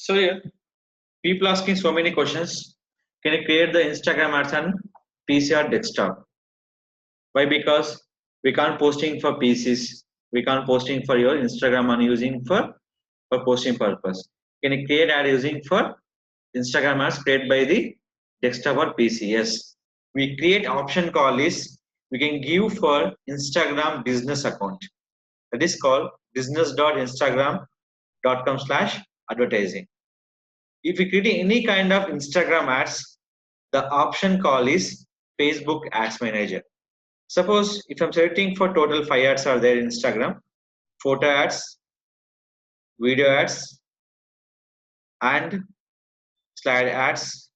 So here, people asking so many questions. Can you create the Instagram ads on PC or desktop? Why? Because we can't posting for PCs. We can't posting for your Instagram and using for posting purpose. Can you create ad using for Instagram ads created by the desktop or PC? Yes. We create option call is we can give for Instagram business account. That is called business.instagram.com/advertising. If we create any kind of Instagram ads, the option call is Facebook Ads Manager. Suppose if I'm selecting for total 5 ads are there in Instagram, photo ads, video ads, and slide ads.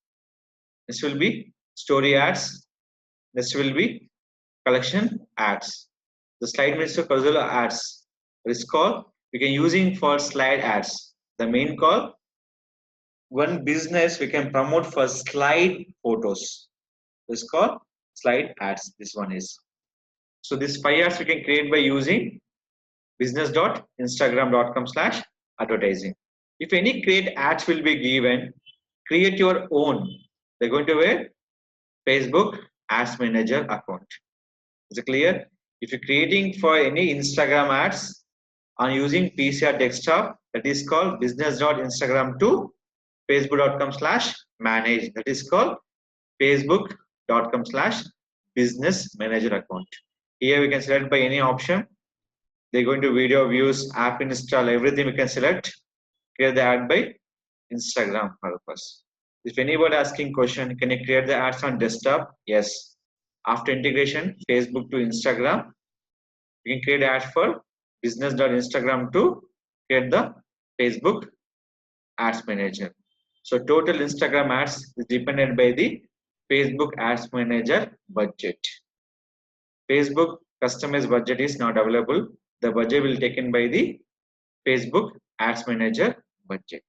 This will be story ads. This will be collection ads. The slide means to puzzle ads. This call we can using for slide ads. The main call one business we can promote for slide photos. This called slide ads. This one is. So this 5 ads we can create by using business.instagram.com/advertising. If any create ads will be given, create your own. They're going to a Facebook Ads Manager account. Is it clear? If you're creating for any Instagram ads on using PC or desktop, that is called business.instagram to facebook.com/manage. That is called facebook.com/business manager account. Here we can select by any option. They're going to video views, app install, everything we can select. Create the ad by Instagram purpose. If anybody asking question, can you create the ads on desktop? Yes. After integration, Facebook to Instagram, you can create ads for business.instagram to create the Facebook Ads Manager. So total Instagram ads is dependent by the Facebook Ads Manager budget. Facebook customized budget is not available. The budget will taken by the Facebook Ads Manager budget.